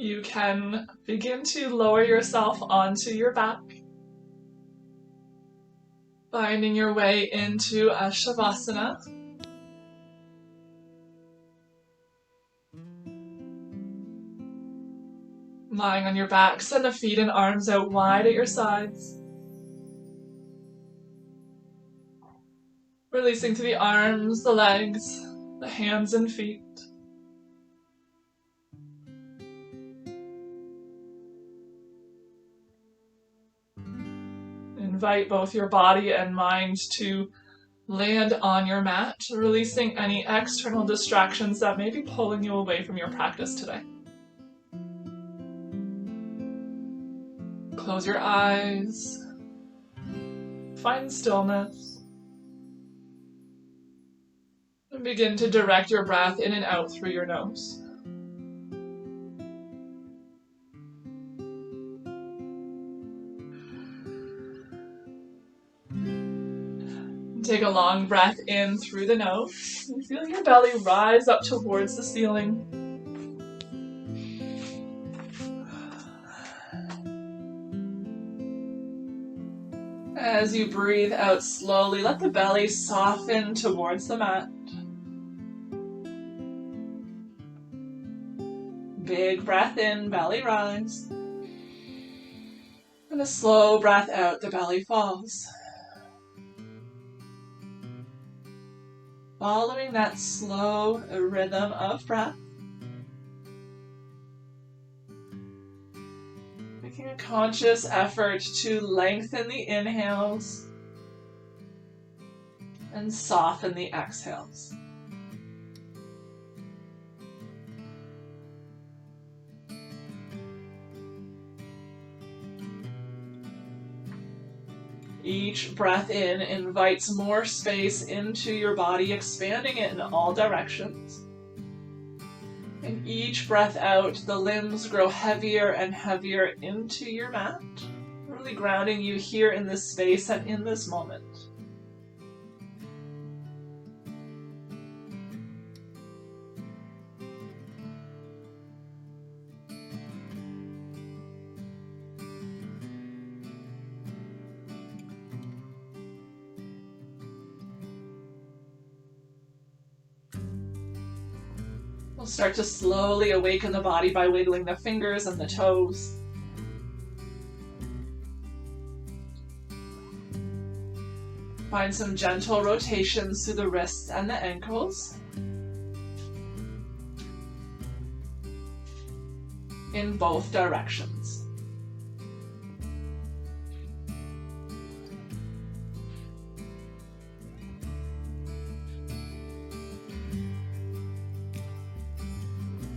You can begin to lower yourself onto your back, finding your way into a Shavasana. Lying on your back, send the feet and arms out wide at your sides. Releasing to the arms, the legs, the hands and feet. Invite both your body and mind to land on your mat, releasing any external distractions that may be pulling you away from your practice today. Close your eyes. Find stillness. And begin to direct your breath in and out through your nose. Take a long breath in through the nose. And feel your belly rise up towards the ceiling. As you breathe out slowly, let the belly soften towards the mat. Big breath in, belly rise. And a slow breath out, the belly falls. Following that slow rhythm of breath, making a conscious effort to lengthen the inhales and soften the exhales. Each breath in invites more space into your body, expanding it in all directions. And each breath out, the limbs grow heavier and heavier into your mat, really grounding you here in this space and in this moment. We'll start to slowly awaken the body by wiggling the fingers and the toes. Find some gentle rotations through the wrists and the ankles. In both directions.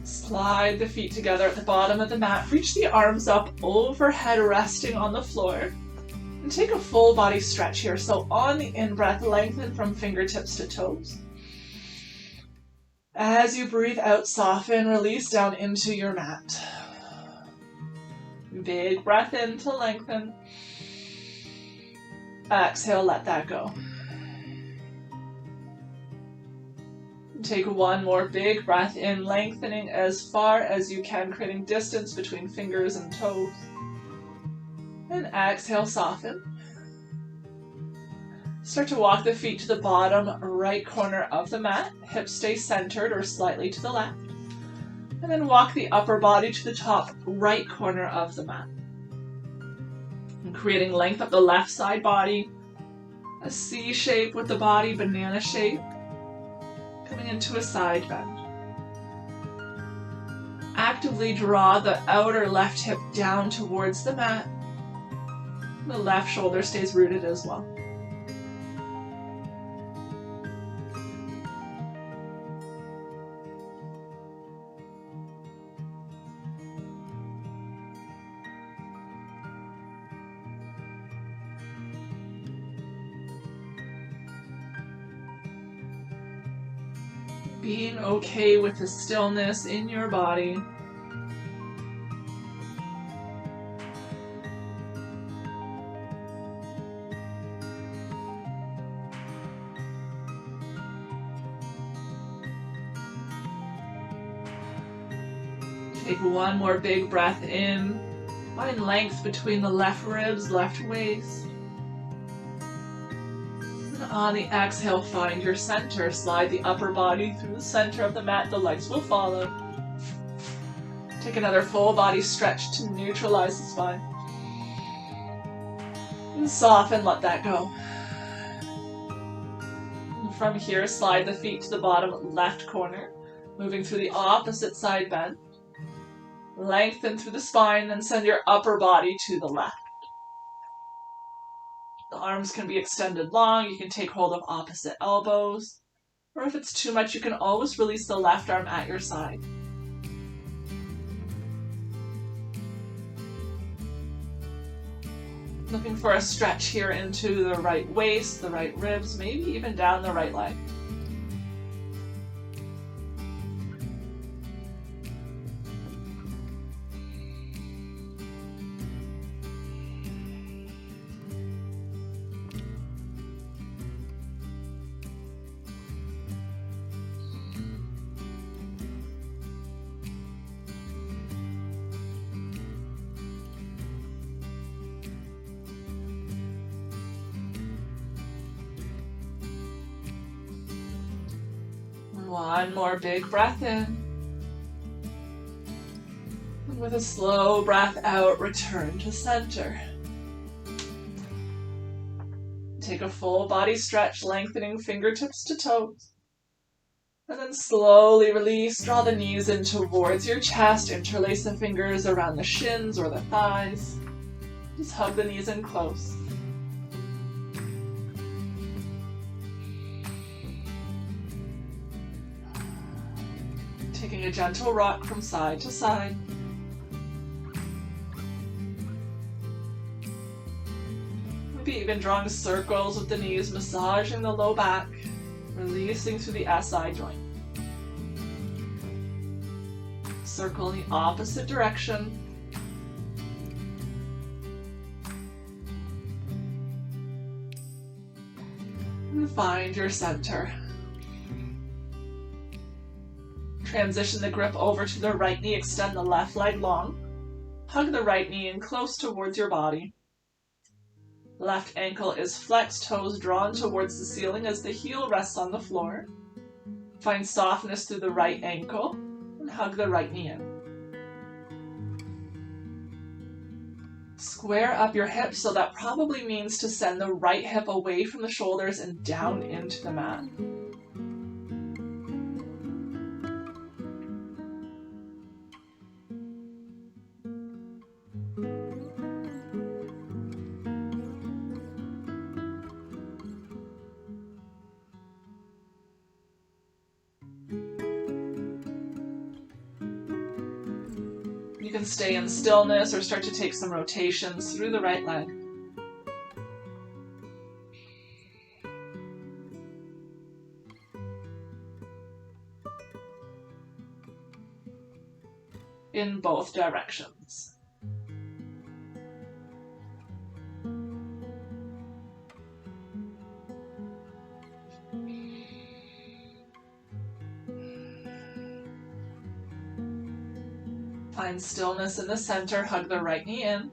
Slide the feet together at the bottom of the mat. Reach the arms up overhead, resting on the floor. And take a full body stretch here. So on the in-breath, lengthen from fingertips to toes. As you breathe out, soften, release down into your mat. Big breath in to lengthen. Exhale, let that go. Take one more big breath in, lengthening as far as you can, creating distance between fingers and toes. And exhale, soften. Start to walk the feet to the bottom right corner of the mat. Hips stay centered or slightly to the left. And then walk the upper body to the top right corner of the mat. And creating length up the left side body. A C shape with the body, banana shape. Coming into a side bend. Actively draw the outer left hip down towards the mat. The left shoulder stays rooted as well. Being okay with the stillness in your body. Take one more big breath in. Find length between the left ribs, left waist. And on the exhale, find your center. Slide the upper body through the center of the mat. The legs will follow. Take another full body stretch to neutralize the spine. And soften, let that go. And from here, slide the feet to the bottom left corner, moving through the opposite side bend. Lengthen through the spine, then send your upper body to the left. The arms can be extended long. You can take hold of opposite elbows. Or if it's too much, you can always release the left arm at your side. Looking for a stretch here into the right waist, the right ribs, maybe even down the right leg. One more big breath in. And with a slow breath out, return to center. Take a full body stretch, lengthening fingertips to toes. And then slowly release, draw the knees in towards your chest, interlace the fingers around the shins or the thighs. Just hug the knees in close. Taking a gentle rock from side to side. Maybe even drawing circles with the knees, massaging the low back, releasing through the SI joint. Circle in the opposite direction. And find your center. Transition the grip over to the right knee, extend the left leg long. Hug the right knee in close towards your body. Left ankle is flexed, toes drawn towards the ceiling as the heel rests on the floor. Find softness through the right ankle and hug the right knee in. Square up your hips, so that probably means to send the right hip away from the shoulders and down into the mat. You can stay in stillness or start to take some rotations through the right leg. In both directions. Find stillness in the center, hug the right knee in.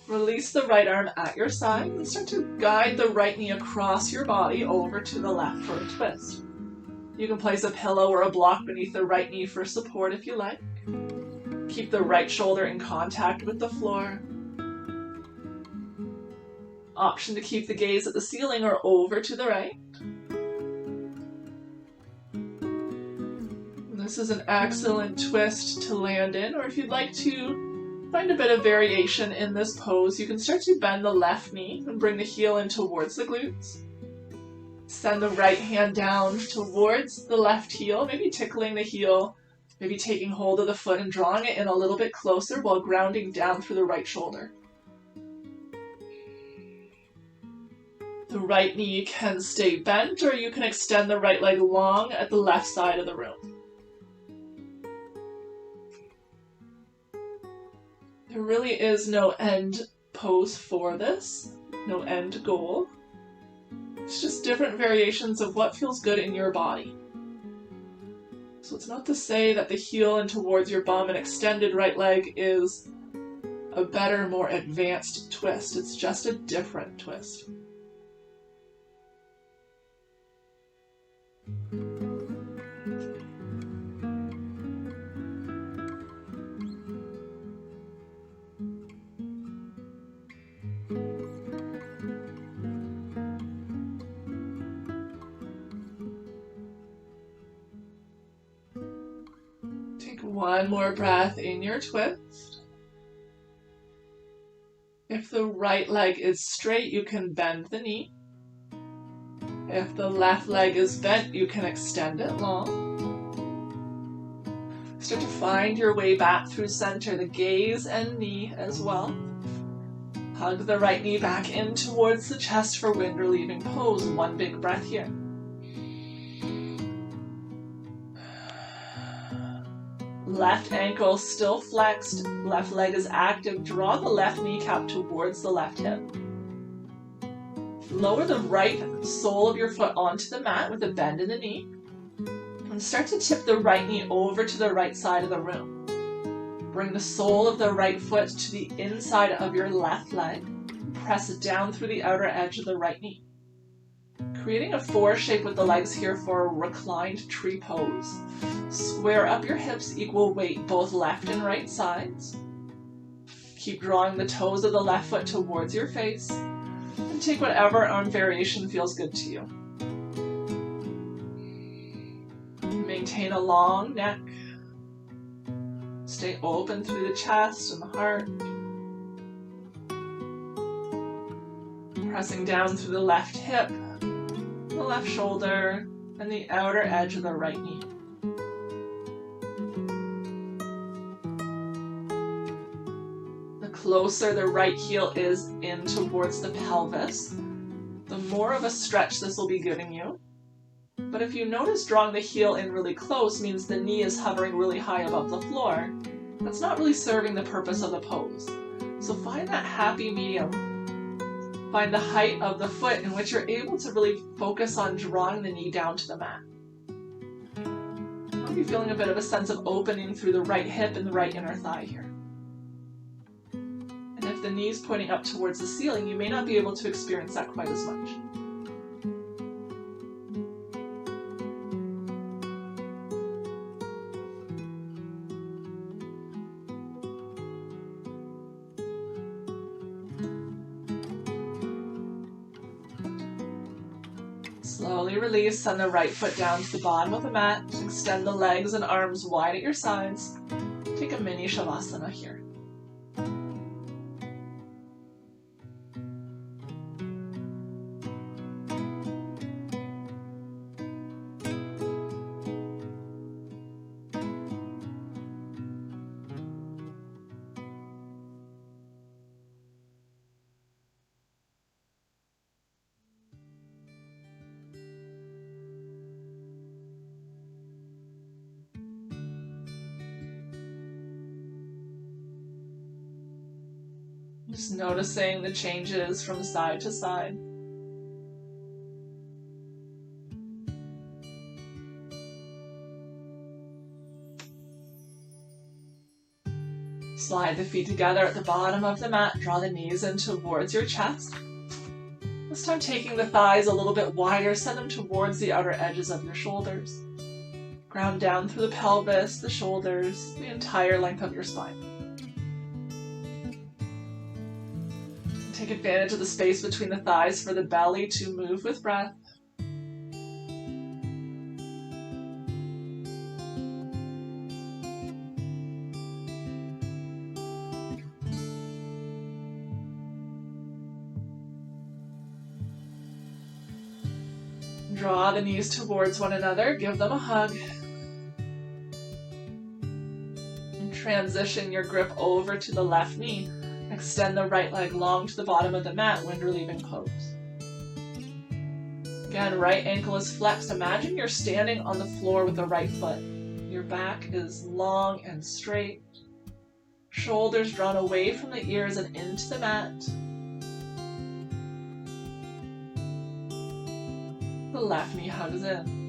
Release the right arm at your side and start to guide the right knee across your body over to the left for a twist. You can place a pillow or a block beneath the right knee for support if you like. Keep the right shoulder in contact with the floor. Option to keep the gaze at the ceiling or over to the right. This is an excellent twist to land in, or if you'd like to find a bit of variation in this pose, you can start to bend the left knee and bring the heel in towards the glutes. Send the right hand down towards the left heel, maybe tickling the heel, maybe taking hold of the foot and drawing it in a little bit closer while grounding down through the right shoulder. The right knee can stay bent, or you can extend the right leg long at the left side of the room. There really is no end pose for this, no end goal. It's just different variations of what feels good in your body. So So it's not to say that the heel in towards your bum and extended right leg is a better, more advanced twist. It's just a different twist. Take one more breath in your twist. If the right leg is straight, you can bend the knee. If the left leg is bent, you can extend it long. Start to find your way back through center, the gaze and knee as well. Hug the right knee back in towards the chest for wind relieving pose. One big breath here. Left ankle still flexed, left leg is active. Draw the left kneecap towards the left hip. Lower the right sole of your foot onto the mat with a bend in the knee. And start to tip the right knee over to the right side of the room. Bring the sole of the right foot to the inside of your left leg. Press it down through the outer edge of the right knee. Creating a 4 shape with the legs here for a reclined tree pose. Square up your hips, equal weight, both left and right sides. Keep drawing the toes of the left foot towards your face. And take whatever arm variation feels good to you. Maintain a long neck. Stay open through the chest and the heart. Pressing down through the left hip, the left shoulder, and the outer edge of the right knee. The closer the right heel is in towards the pelvis, the more of a stretch this will be giving you. But if you notice drawing the heel in really close means the knee is hovering really high above the floor, that's not really serving the purpose of the pose. So find that happy medium. Find the height of the foot in which you're able to really focus on drawing the knee down to the mat. I'll be feeling a bit of a sense of opening through the right hip and the right inner thigh here. And if the knee's pointing up towards the ceiling, you may not be able to experience that quite as much. Slowly release, send the right foot down to the bottom of the mat. Extend the legs and arms wide at your sides. Take a mini shavasana here. Just noticing the changes from side to side. Slide the feet together at the bottom of the mat. Draw the knees in towards your chest. This time taking the thighs a little bit wider, send them towards the outer edges of your shoulders. Ground down through the pelvis, the shoulders, the entire length of your spine. Take advantage of the space between the thighs for the belly to move with breath. Draw the knees towards one another, give them a hug. And transition your grip over to the left knee. Extend the right leg long to the bottom of the mat, wind relieving pose. Again, right ankle is flexed. Imagine you're standing on the floor with the right foot. Your back is long and straight. Shoulders drawn away from the ears and into the mat. The left knee hugs in.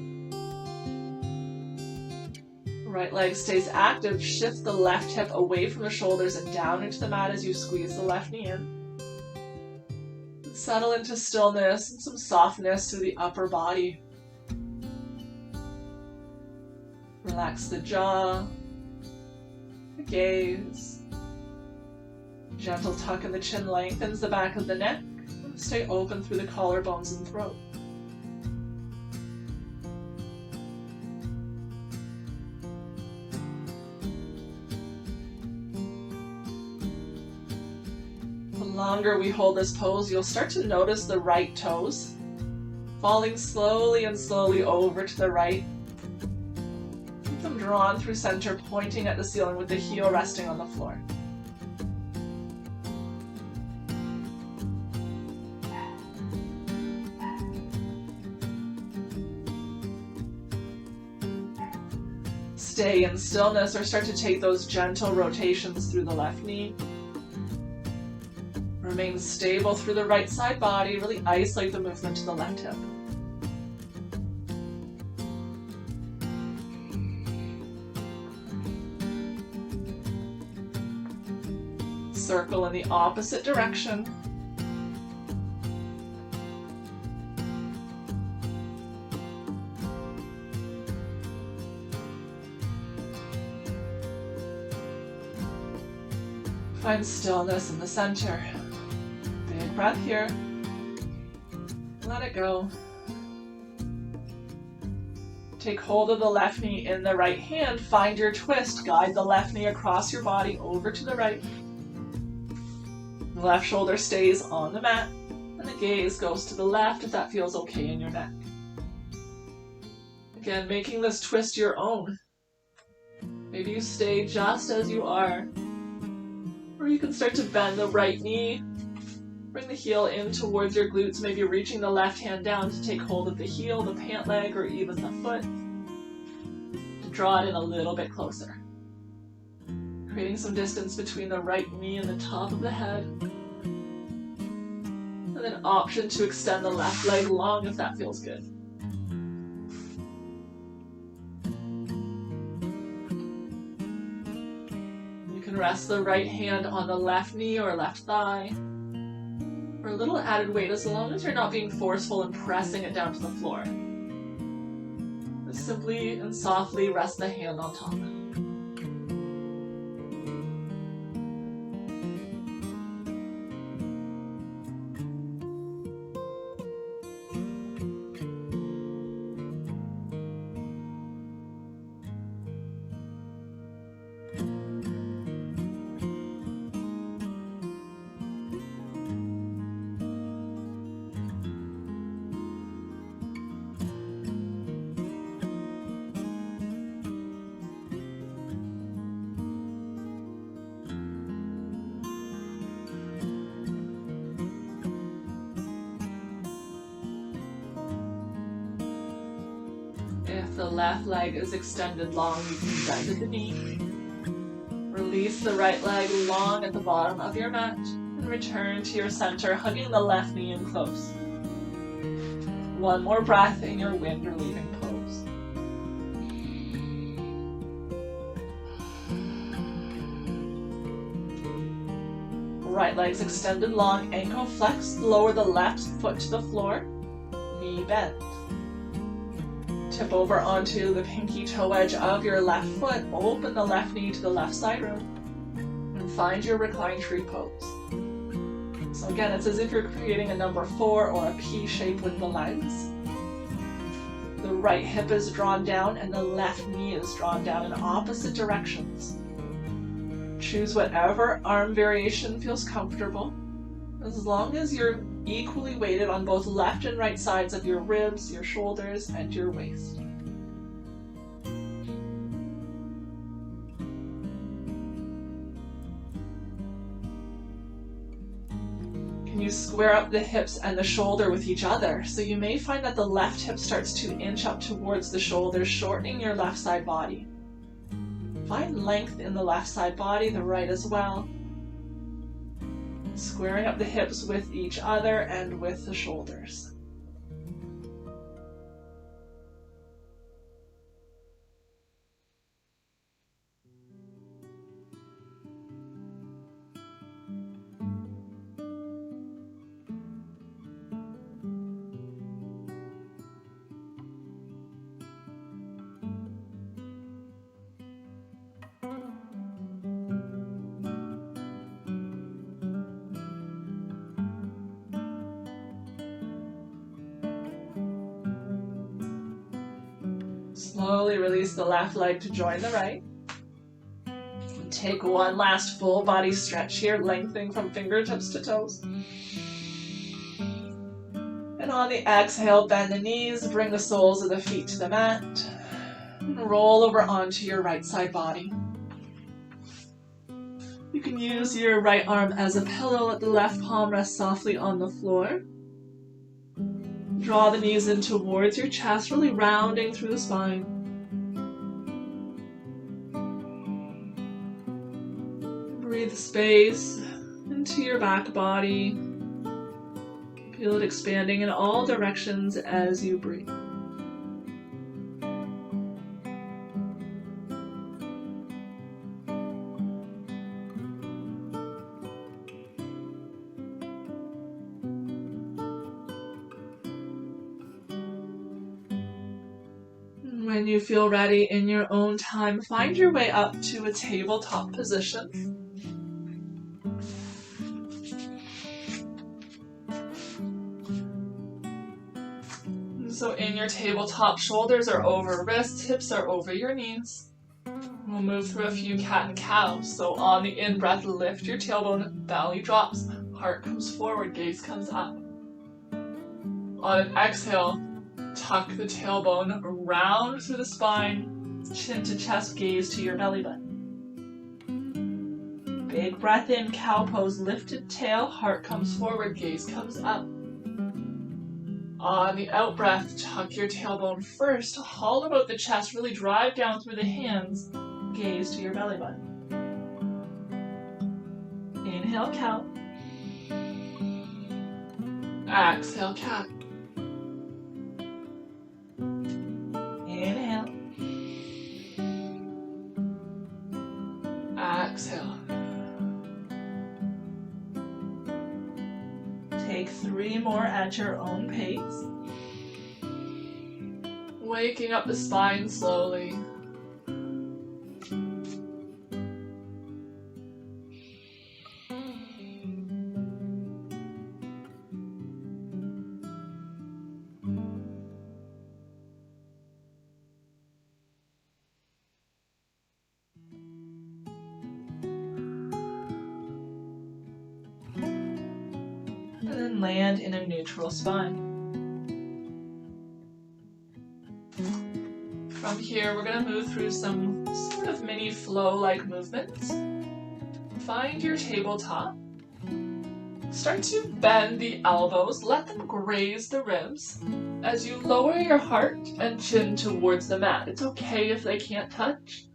Right leg stays active. Shift the left hip away from the shoulders and down into the mat as you squeeze the left knee in. Settle into stillness and some softness through the upper body. Relax the jaw, the gaze. Gentle tuck in the chin lengthens the back of the neck. Stay open through the collarbones and throat. The longer we hold this pose, you'll start to notice the right toes falling slowly and slowly over to the right. Keep them drawn through center, pointing at the ceiling with the heel resting on the floor. Stay in stillness or start to take those gentle rotations through the left knee. Remain stable through the right side body. Really isolate the movement to the left hip. Circle in the opposite direction. Find stillness in the center. Big breath here. Let it go. Take hold of the left knee in the right hand. Find your twist. Guide the left knee across your body over to the right. The left shoulder stays on the mat, and the gaze goes to the left if that feels okay in your neck. Again, making this twist your own. Maybe you stay just as you are. Or you can start to bend the right knee, bring the heel in towards your glutes, maybe reaching the left hand down to take hold of the heel, the pant leg, or even the foot. To draw it in a little bit closer. Creating some distance between the right knee and the top of the head. And then option to extend the left leg long if that feels good. Rest the right hand on the left knee or left thigh, or a little added weight as long as you're not being forceful and pressing it down to the floor. Just simply and softly rest the hand on top. If the left leg is extended long, you can bend at the knee. Release the right leg long at the bottom of your mat and return to your center, hugging the left knee in close. One more breath in your wind relieving pose. Right leg's extended long, ankle flexed, lower the left foot to the floor, knee bent. Tip over onto the pinky toe edge of your left foot, open the left knee to the left side room, and find your reclined tree pose. So again, it's as if you're creating a number 4 or a P shape with the legs. The right hip is drawn down and the left knee is drawn down in opposite directions. Choose whatever arm variation feels comfortable, as long as you're equally weighted on both left and right sides of your ribs, your shoulders, and your waist. Can you square up the hips and the shoulder with each other? So you may find that the left hip starts to inch up towards the shoulders, shortening your left side body. Find length in the left side body, the right as well. Squaring up the hips with each other and with the shoulders. Slowly release the left leg to join the right. Take one last full body stretch here, lengthening from fingertips to toes. And on the exhale, bend the knees, bring the soles of the feet to the mat, and roll over onto your right side body. You can use your right arm as a pillow, let the left palm rest softly on the floor. Draw the knees in towards your chest, really rounding through the spine. Breathe space into your back body. Feel it expanding in all directions as you breathe. When you feel ready in your own time, find your way up to a tabletop position. So in your tabletop, shoulders are over wrists, hips are over your knees. We'll move through a few cat and cows. So on the in-breath, lift your tailbone, belly drops, heart comes forward, gaze comes up. On an exhale, tuck the tailbone, round through the spine, chin to chest, gaze to your belly button. Big breath in, cow pose, lifted tail, heart comes forward, gaze comes up. On the out breath, tuck your tailbone first, hollow out the chest, really drive down through the hands, gaze to your belly button. Inhale, cow. Exhale, cat. Inhale. Exhale. Take 3 more at your own pace. Waking up the spine slowly. And then land in a neutral spine. From here, we're going to move through some sort of mini flow-like movements. Find your tabletop. Start to bend the elbows, let them graze the ribs as you lower your heart and chin towards the mat. It's okay if they can't touch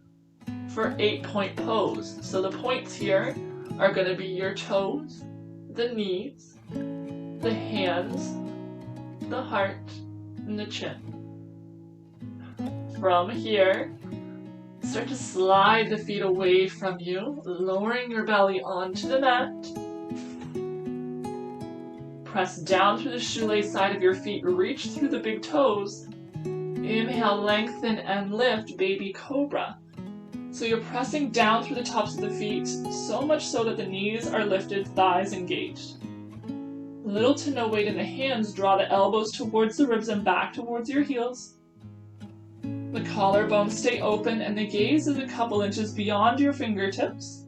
for 8-point pose. So the points here are going to be your toes, the knees, the hands, the heart, and the chin. From here, start to slide the feet away from you, lowering your belly onto the mat. Press down through the shoelace side of your feet, reach through the big toes. Inhale, lengthen and lift, baby cobra. So you're pressing down through the tops of the feet, so much so that the knees are lifted, thighs engaged. Little to no weight in the hands, draw the elbows towards the ribs and back towards your heels. The collarbones stay open and the gaze is a couple inches beyond your fingertips.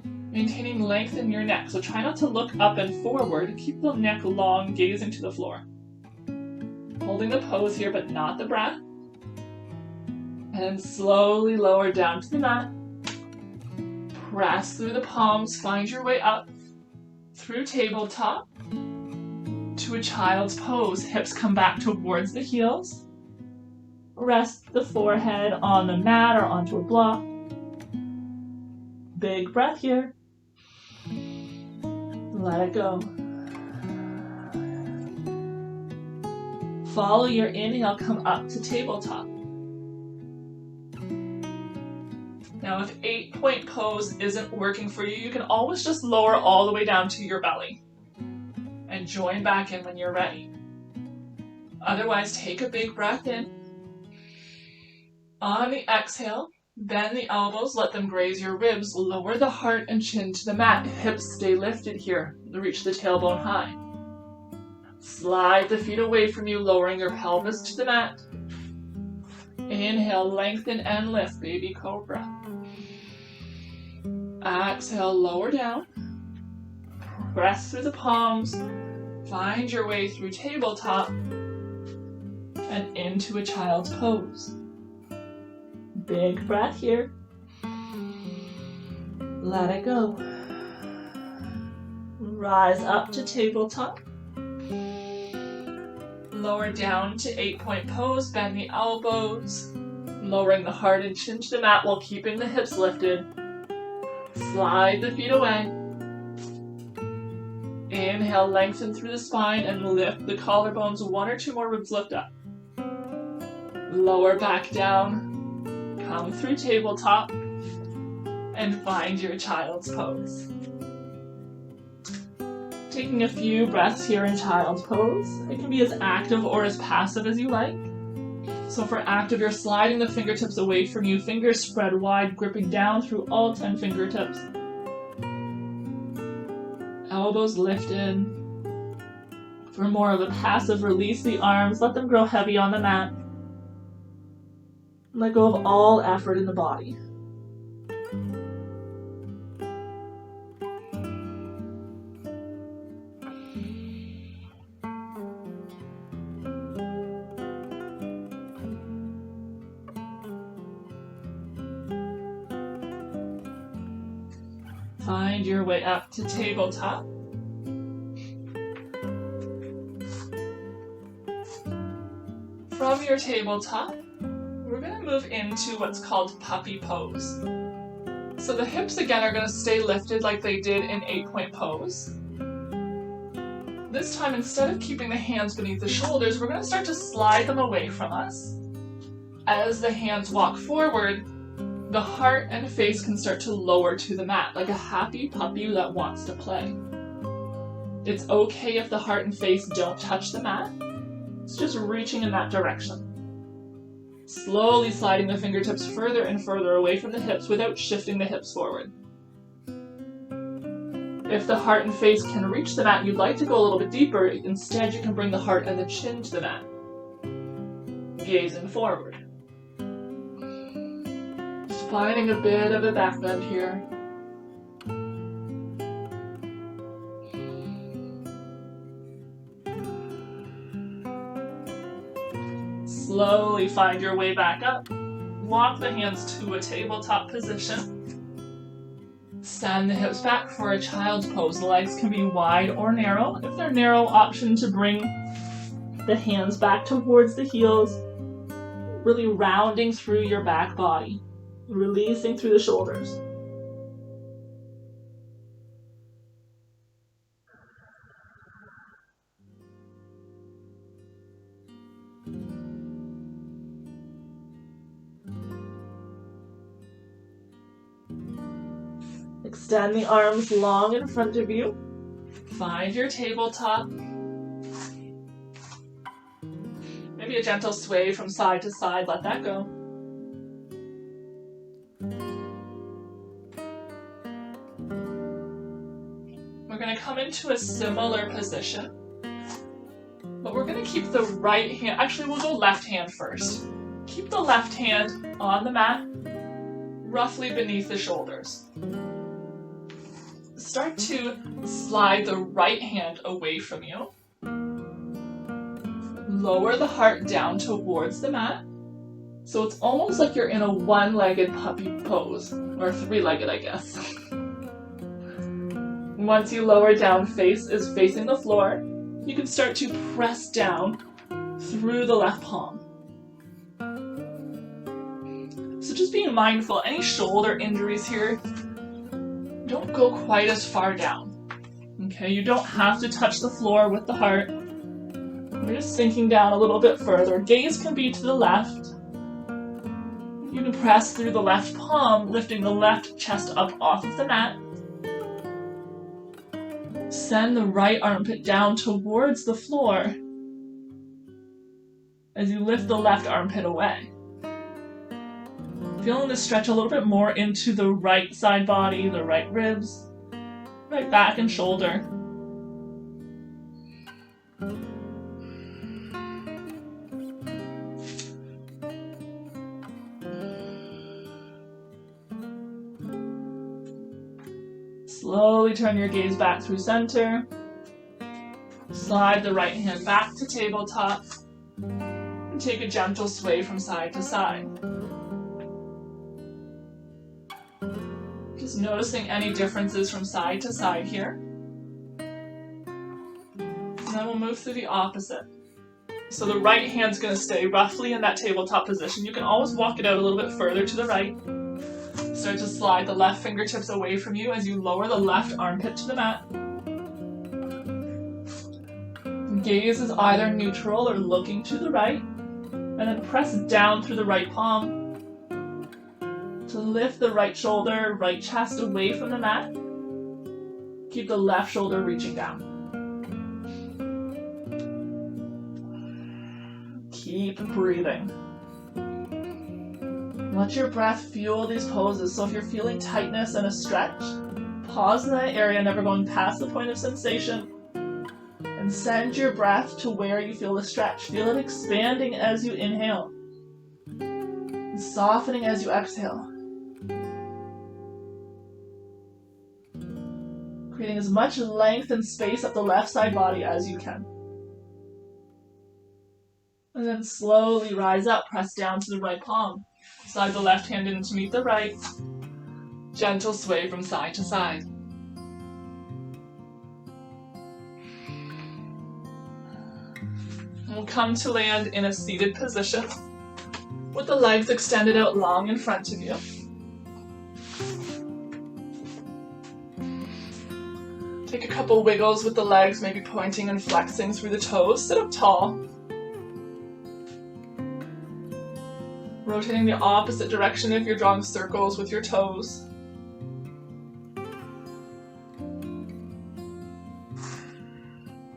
Maintaining length in your neck, so try not to look up and forward. Keep the neck long, gazing to the floor. Holding the pose here, but not the breath. And slowly lower down to the mat. Press through the palms, find your way up through tabletop to a child's pose. Hips come back towards the heels. Rest the forehead on the mat or onto a block. Big breath here. Let it go. Follow your inhale, come up to tabletop. Now if 8-point pose isn't working for you, you can always just lower all the way down to your belly and join back in when you're ready. Otherwise, take a big breath in. On the exhale, bend the elbows, let them graze your ribs, lower the heart and chin to the mat. Hips stay lifted here, reach the tailbone high. Slide the feet away from you, lowering your pelvis to the mat. Inhale, lengthen and lift, baby cobra. Exhale, lower down. Press through the palms. Find your way through tabletop and into a child's pose. Big breath here. Let it go. Rise up to tabletop. Lower down to 8-point pose. Bend the elbows. Lowering the heart and chin to the mat while keeping the hips lifted. Slide the feet away. Inhale, lengthen through the spine and lift the collarbones. 1 or 2 more ribs lift up. Lower back down. Come through tabletop and find your child's pose. Taking a few breaths here in child's pose. It can be as active or as passive as you like. So for active, you're sliding the fingertips away from you, fingers spread wide, gripping down through all 10 fingertips. Elbows lifted. For more of a passive, release the arms, let them grow heavy on the mat. Let go of all effort in the body. Find your way up to tabletop. From your tabletop, we're going to move into what's called puppy pose. So the hips again are going to stay lifted like they did in 8-point pose. This time, instead of keeping the hands beneath the shoulders, we're going to start to slide them away from us. As the hands walk forward, the heart and face can start to lower to the mat, like a happy puppy that wants to play. It's okay if the heart and face don't touch the mat. It's just reaching in that direction. Slowly sliding the fingertips further and further away from the hips without shifting the hips forward. If the heart and face can reach the mat and you'd like to go a little bit deeper, instead you can bring the heart and the chin to the mat. Gazing forward. Just finding a bit of a back bend here. Slowly find your way back up. Walk the hands to a tabletop position. Send the hips back for a child's pose. The legs can be wide or narrow. If they're narrow, option to bring the hands back towards the heels, really rounding through your back body, releasing through the shoulders. Extend the arms long in front of you. Find your tabletop. Maybe a gentle sway from side to side. Let that go. We're going to come into a similar position, but we're going to keep the right hand. Actually, we'll go left hand first. Keep the left hand on the mat, roughly beneath the shoulders. Start to slide the right hand away from you. Lower the heart down towards the mat. So it's almost like you're in a one-legged puppy pose, or three-legged, I guess. Once you lower down, face is facing the floor, you can start to press down through the left palm. So just being mindful, any shoulder injuries here, don't go quite as far down. Okay, you don't have to touch the floor with the heart. We're just sinking down a little bit further. Gaze can be to the left. You can press through the left palm, lifting the left chest up off of the mat. Send the right armpit down towards the floor as you lift the left armpit away. Feeling the stretch a little bit more into the right side body, the right ribs, right back and shoulder. Slowly turn your gaze back through center. Slide the right hand back to tabletop. And take a gentle sway from side to side. Just noticing any differences from side to side here. And then we'll move through the opposite. So the right hand's going to stay roughly in that tabletop position. You can always walk it out a little bit further to the right. Start to slide the left fingertips away from you as you lower the left armpit to the mat. Gaze is either neutral or looking to the right. And then press down through the right palm to lift the right shoulder, right chest away from the mat. Keep the left shoulder reaching down. Keep breathing. Let your breath fuel these poses. So if you're feeling tightness and a stretch, pause in that area, never going past the point of sensation, and send your breath to where you feel the stretch. Feel it expanding as you inhale, and softening as you exhale. Creating as much length and space up the left side body as you can. And then slowly rise up, press down to the right palm. Slide the left hand in to meet the right. Gentle sway from side to side. We'll come to land in a seated position with the legs extended out long in front of you. Take a couple wiggles with the legs, maybe pointing and flexing through the toes. Sit up tall. Rotating the opposite direction if you're drawing circles with your toes.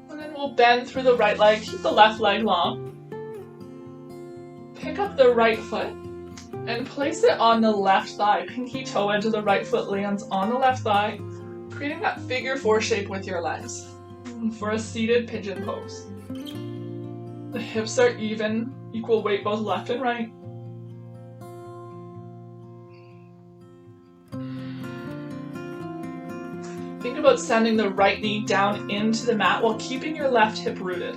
And then we'll bend through the right leg, keep the left leg long. Pick up the right foot and place it on the left thigh. Pinky toe edge of the right foot lands on the left thigh, creating that figure 4 shape with your legs for a seated pigeon pose. The hips are even, equal weight both left and right. Think about sending the right knee down into the mat while keeping your left hip rooted.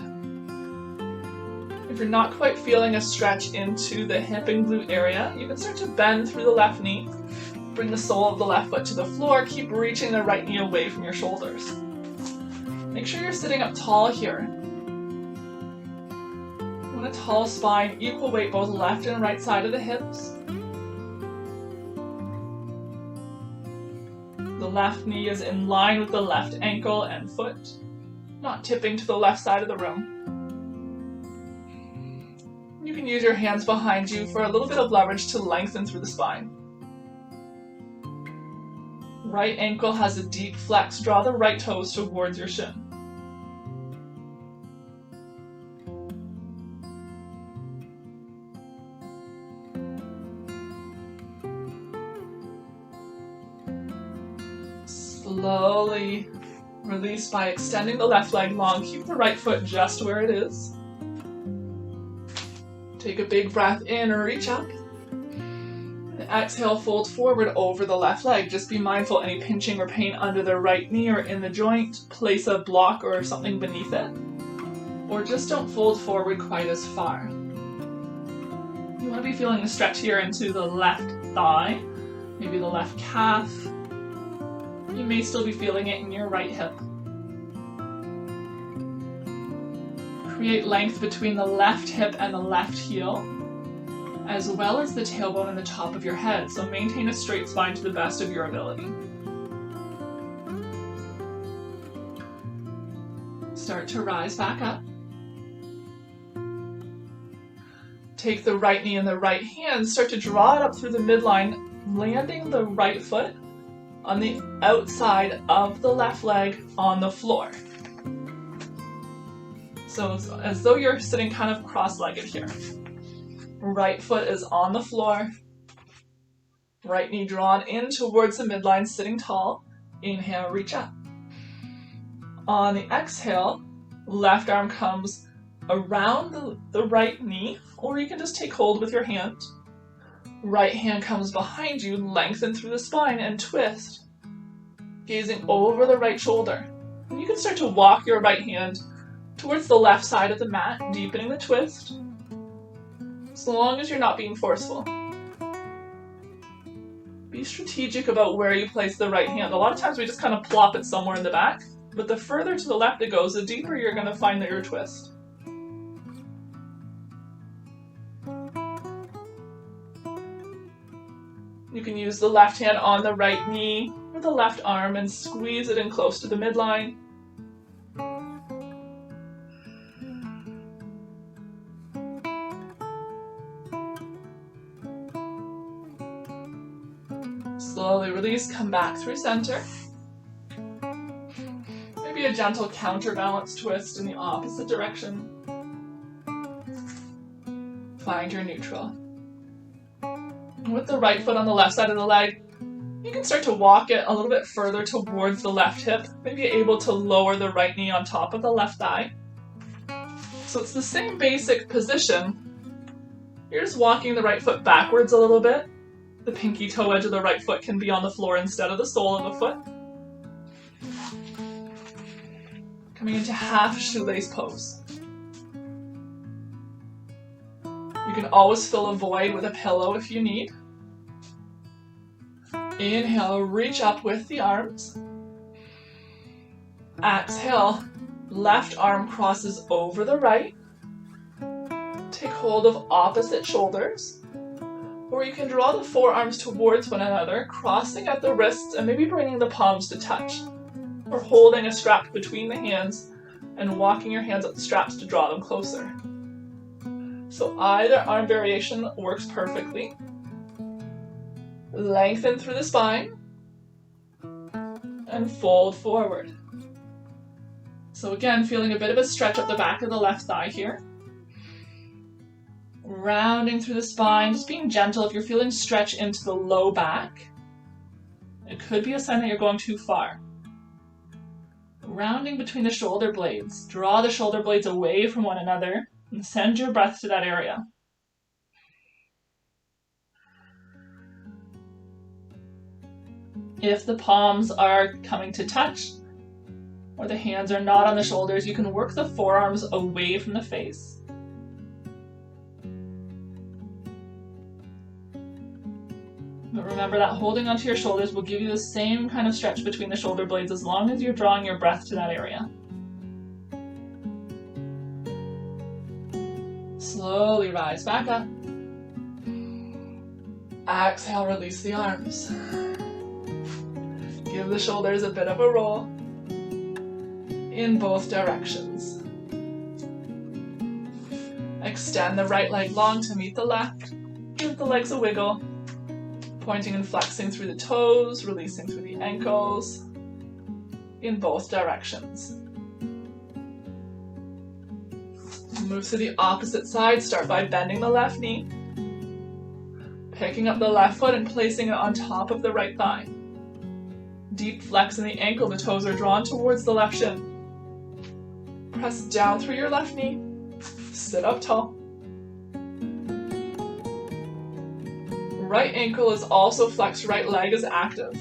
If you're not quite feeling a stretch into the hip and glute area, you can start to bend through the left knee. Bring the sole of the left foot to the floor. Keep reaching the right knee away from your shoulders. Make sure you're sitting up tall here. You want a tall spine, equal weight both left and right side of the hips. The left knee is in line with the left ankle and foot, not tipping to the left side of the room. You can use your hands behind you for a little bit of leverage to lengthen through the spine. Right ankle has a deep flex. Draw the right toes towards your shin. Slowly release by extending the left leg long. Keep the right foot just where it is. Take a big breath in or reach up. And exhale, fold forward over the left leg. Just be mindful any pinching or pain under the right knee or in the joint. Place a block or something beneath it. Or just don't fold forward quite as far. You want to be feeling a stretch here into the left thigh, maybe the left calf. You may still be feeling it in your right hip. Create length between the left hip and the left heel, as well as the tailbone and the top of your head, so maintain a straight spine to the best of your ability. Start to rise back up. Take the right knee and the right hand, start to draw it up through the midline, landing the right foot on the outside of the left leg on the floor. So as though you're sitting kind of cross-legged here. Right foot is on the floor. Right knee drawn in towards the midline, sitting tall. Inhale, reach up. On the exhale, left arm comes around the right knee, or you can just take hold with your hand. Right hand comes behind you, lengthen through the spine and twist. gazing over the right shoulder. And you can start to walk your right hand towards the left side of the mat, deepening the twist, as long as you're not being forceful. Be strategic about where you place the right hand. A lot of times we just kind of plop it somewhere in the back, but the further to the left it goes, the deeper you're going to find that your twist. You can use the left hand on the right knee or the left arm and squeeze it in close to the midline. Slowly release, come back through center. Maybe a gentle counterbalance twist in the opposite direction. Find your neutral. With the right foot on the left side of the leg, you can start to walk it a little bit further towards the left hip, maybe able to lower the right knee on top of the left thigh. So it's the same basic position. You're just walking the right foot backwards a little bit. The pinky toe edge of the right foot can be on the floor instead of the sole of the foot. Coming into half shoelace pose. You can always fill a void with a pillow if you need. Inhale, reach up with the arms. Exhale, left arm crosses over the right. Take hold of opposite shoulders. Or you can draw the forearms towards one another, crossing at the wrists and maybe bringing the palms to touch. Or holding a strap between the hands and walking your hands up the straps to draw them closer. So either arm variation works perfectly. Lengthen through the spine and fold forward. So again, feeling a bit of a stretch up the back of the left thigh here. Rounding through the spine, just being gentle. If you're feeling stretch into the low back, it could be a sign that you're going too far. Rounding between the shoulder blades. Draw the shoulder blades away from one another and send your breath to that area. If the palms are coming to touch or the hands are not on the shoulders, you can work the forearms away from the face. But remember that holding onto your shoulders will give you the same kind of stretch between the shoulder blades as long as you're drawing your breath to that area. Slowly rise back up. Exhale, release the arms. Give the shoulders a bit of a roll in both directions. Extend the right leg long to meet the left. Give the legs a wiggle. Pointing and flexing through the toes, releasing through the ankles in both directions. Move to the opposite side. Start by bending the left knee, picking up the left foot and placing it on top of the right thigh. Deep flex in the ankle, the toes are drawn towards the left shin. Press down through your left knee, sit up tall. Right ankle is also flexed, right leg is active.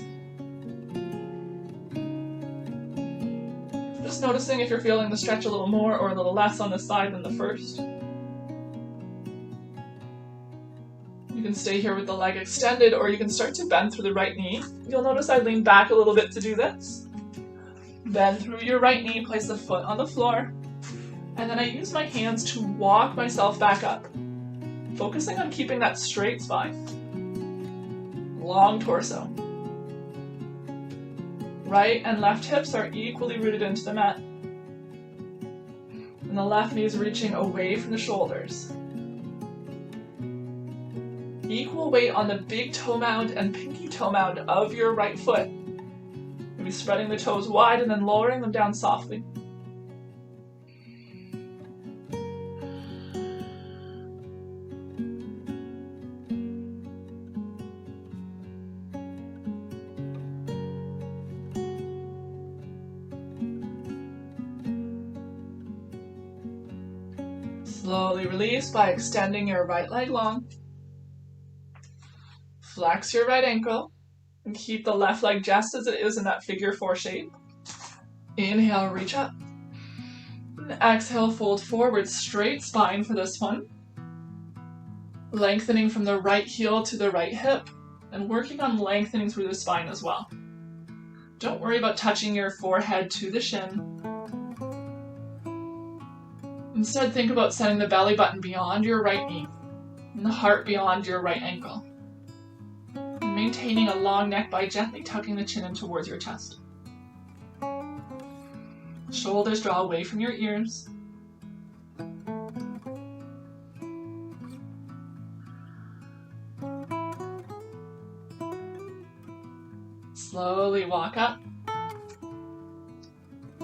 Just noticing if you're feeling the stretch a little more or a little less on the side than the first. You can stay here with the leg extended, or you can start to bend through the right knee. You'll notice I lean back a little bit to do this. Bend through your right knee, place the foot on the floor, and then I use my hands to walk myself back up, focusing on keeping that straight spine. Long torso. Right and left hips are equally rooted into the mat. And the left knee is reaching away from the shoulders. Equal weight on the big toe mound and pinky toe mound of your right foot. Maybe spreading the toes wide and then lowering them down softly. Slowly release by extending your right leg long. Flex your right ankle. And keep the left leg just as it is in that figure 4 shape. Inhale, reach up. And exhale, fold forward, straight spine for this one. Lengthening from the right heel to the right hip, and working on lengthening through the spine as well. Don't worry about touching your forehead to the shin. Instead, think about sending the belly button beyond your right knee, and the heart beyond your right ankle. And maintaining a long neck by gently tucking the chin in towards your chest. Shoulders draw away from your ears. Slowly walk up.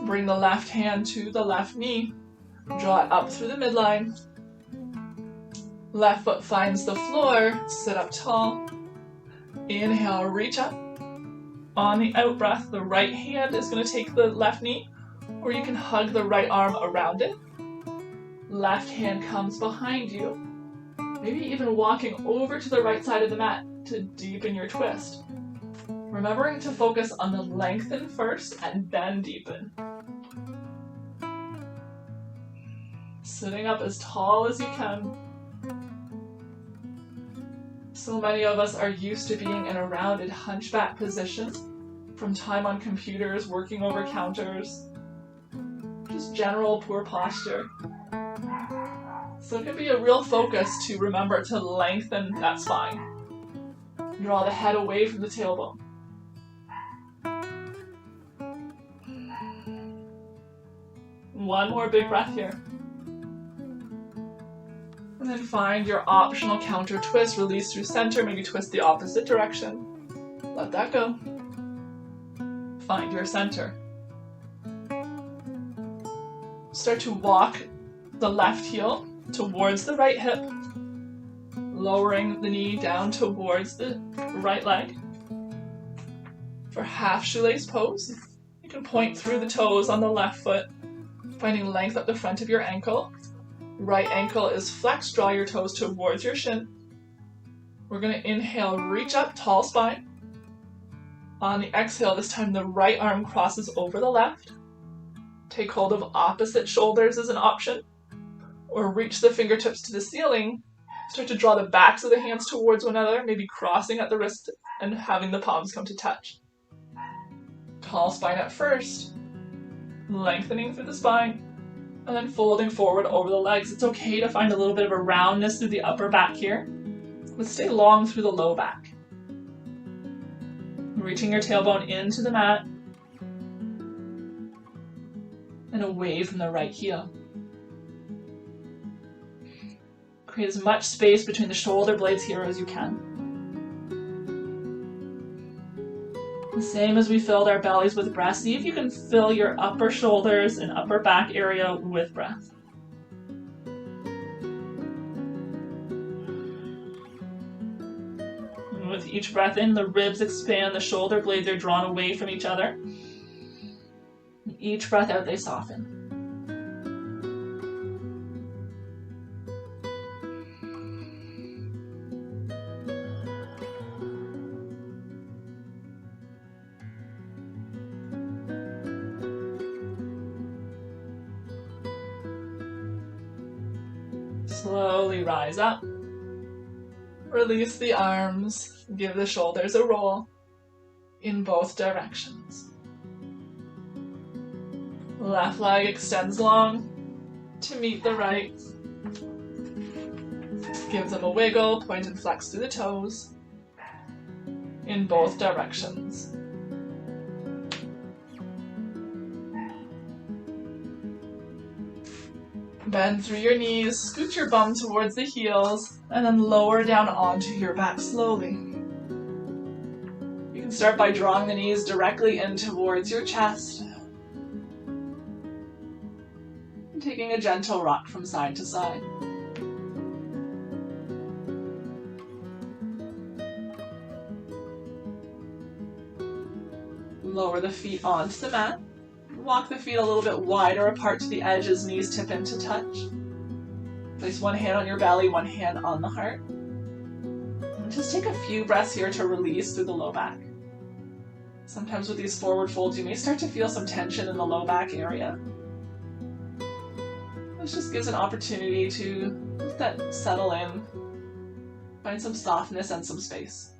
Bring the left hand to the left knee. Draw it up through the midline. Left foot finds the floor. Sit up tall. Inhale, reach up. On the out breath, the right hand is going to take the left knee, or you can hug the right arm around it. Left hand comes behind you. Maybe even walking over to the right side of the mat to deepen your twist. Remembering to focus on the lengthen first and then deepen. Sitting up as tall as you can. So many of us are used to being in a rounded hunchback position from time on computers, working over counters, just general poor posture. So it can be a real focus to remember to lengthen that spine. Draw the head away from the tailbone. One more big breath here. And then find your optional counter twist. Release through center, maybe twist the opposite direction. Let that go. Find your center. Start to walk the left heel towards the right hip, lowering the knee down towards the right leg. For half shoelace pose, you can point through the toes on the left foot, finding length up the front of your ankle. Right ankle is flexed, draw your toes towards your shin. We're going to inhale, reach up, tall spine. On the exhale, this time the right arm crosses over the left. Take hold of opposite shoulders as an option, or reach the fingertips to the ceiling. Start to draw the backs of the hands towards one another, maybe crossing at the wrist and having the palms come to touch. Tall spine at first, lengthening through the spine, and then folding forward over the legs. It's okay to find a little bit of a roundness through the upper back here, but stay long through the low back. Reaching your tailbone into the mat, and away from the right heel. Create as much space between the shoulder blades here as you can. The same as we filled our bellies with breath, see if you can fill your upper shoulders and upper back area with breath. And with each breath in, the ribs expand, the shoulder blades are drawn away from each other. And each breath out, they soften. Slowly rise up. Release the arms. Give the shoulders a roll in both directions. Left leg extends long to meet the right. Give them a wiggle, point and flex through the toes in both directions. Bend through your knees, scoot your bum towards the heels, and then lower down onto your back slowly. You can start by drawing the knees directly in towards your chest. And taking a gentle rock from side to side. Lower the feet onto the mat. Walk the feet a little bit wider apart to the edges, knees tip into touch. Place one hand on your belly, one hand on the heart. And just take a few breaths here to release through the low back. Sometimes with these forward folds, you may start to feel some tension in the low back area. This just gives an opportunity to let that settle in, find some softness and some space.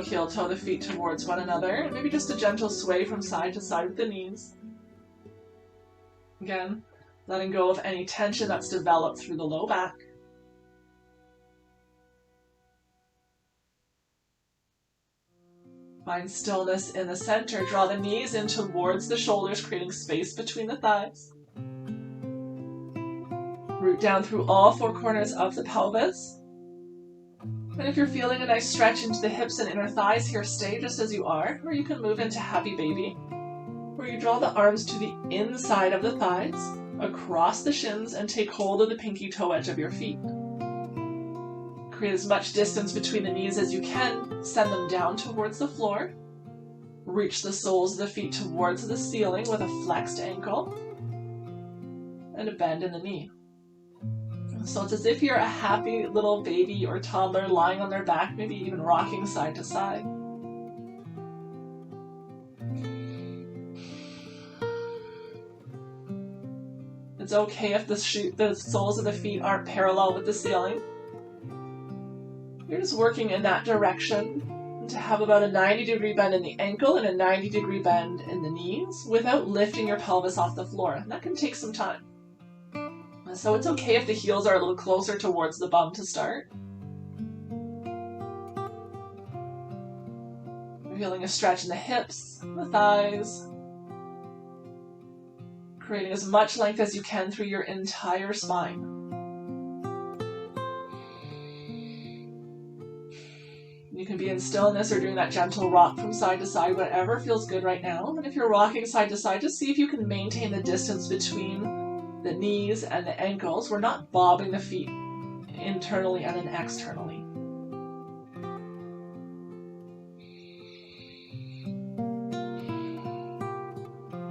Heel toe the feet towards one another. Maybe just a gentle sway from side to side with the knees. Again, letting go of any tension that's developed through the low back. Find stillness in the center. Draw the knees in towards the shoulders, creating space between the thighs. Root down through all four corners of the pelvis. And if you're feeling a nice stretch into the hips and inner thighs here, stay just as you are, or you can move into happy baby, where you draw the arms to the inside of the thighs, across the shins, and take hold of the pinky toe edge of your feet. Create as much distance between the knees as you can, send them down towards the floor, reach the soles of the feet towards the ceiling with a flexed ankle, and a bend in the knee. So it's as if you're a happy little baby or toddler lying on their back, maybe even rocking side to side. It's okay if the soles of the feet aren't parallel with the ceiling. You're just working in that direction to have about a 90-degree bend in the ankle and a 90-degree bend in the knees without lifting your pelvis off the floor. And that can take some time. So it's okay if the heels are a little closer towards the bum to start. Feeling a stretch in the hips, the thighs. Creating as much length as you can through your entire spine. You can be in stillness or doing that gentle rock from side to side, whatever feels good right now. And if you're rocking side to side, just see if you can maintain the distance between the knees and the ankles. We're not bobbing the feet internally and then externally.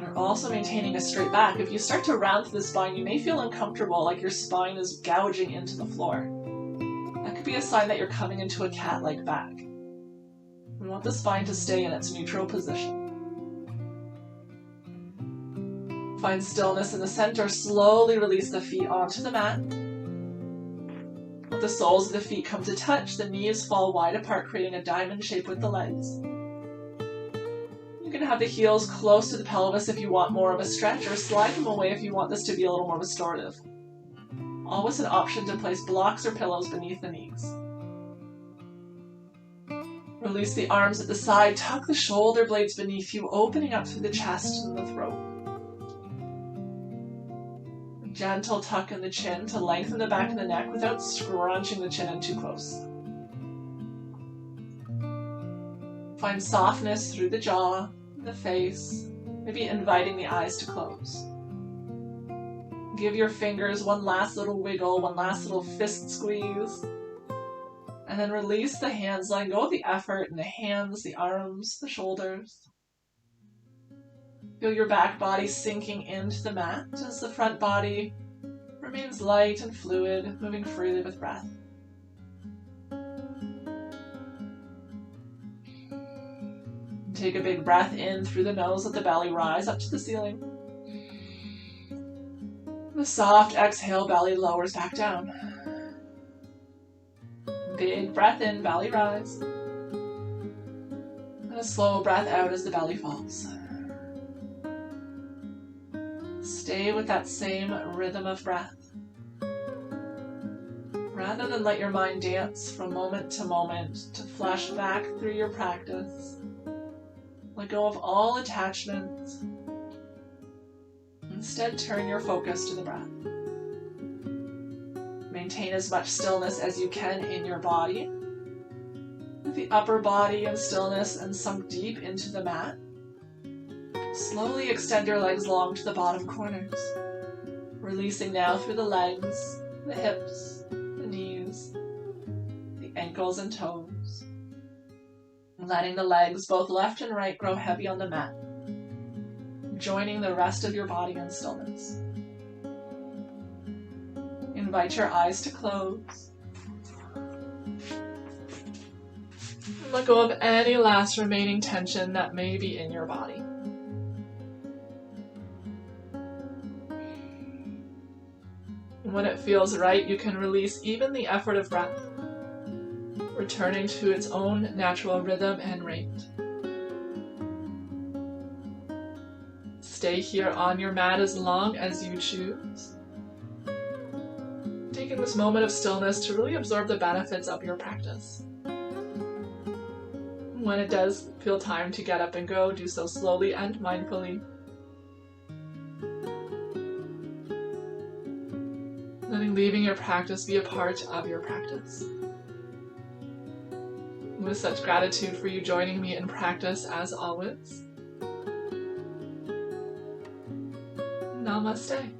You're also maintaining a straight back. If you start to round through the spine, you may feel uncomfortable, like your spine is gouging into the floor. That could be a sign that you're coming into a cat-like back. We want the spine to stay in its neutral position. Find stillness in the center. Slowly release the feet onto the mat. Let the soles of the feet come to touch. The knees fall wide apart, creating a diamond shape with the legs. You can have the heels close to the pelvis if you want more of a stretch, or slide them away if you want this to be a little more restorative. Always an option to place blocks or pillows beneath the knees. Release the arms at the side. Tuck the shoulder blades beneath you, opening up through the chest and the throat. Gentle tuck in the chin to lengthen the back of the neck without scrunching the chin in too close. Find softness through the jaw, the face, maybe inviting the eyes to close. Give your fingers one last little wiggle, one last little fist squeeze, and then release the hands, letting go of the effort in the hands, the arms, the shoulders. Feel your back body sinking into the mat as the front body remains light and fluid, moving freely with breath. Take a big breath in through the nose, let the belly rise up to the ceiling. The soft exhale, belly lowers back down. Big breath in, belly rise. And a slow breath out as the belly falls. Stay with that same rhythm of breath. Rather than let your mind dance from moment to moment to flash back through your practice, let go of all attachments. Instead, turn your focus to the breath. Maintain as much stillness as you can in your body, with the upper body in stillness and sunk deep into the mat. Slowly extend your legs long to the bottom corners, releasing now through the legs, the hips, the knees, ankles and toes. Letting the legs, both left and right, grow heavy on the mat. Joining the rest of your body in stillness. Invite your eyes to close. Let go of any last remaining tension that may be in your body. When it feels right, you can release even the effort of breath, returning to its own natural rhythm and rate. Stay here on your mat as long as you choose, taking this moment of stillness to really absorb the benefits of your practice. When it does feel time to get up and go, do so slowly and mindfully. Leaving your practice be a part of your practice. With such gratitude for you joining me in practice as always. Namaste.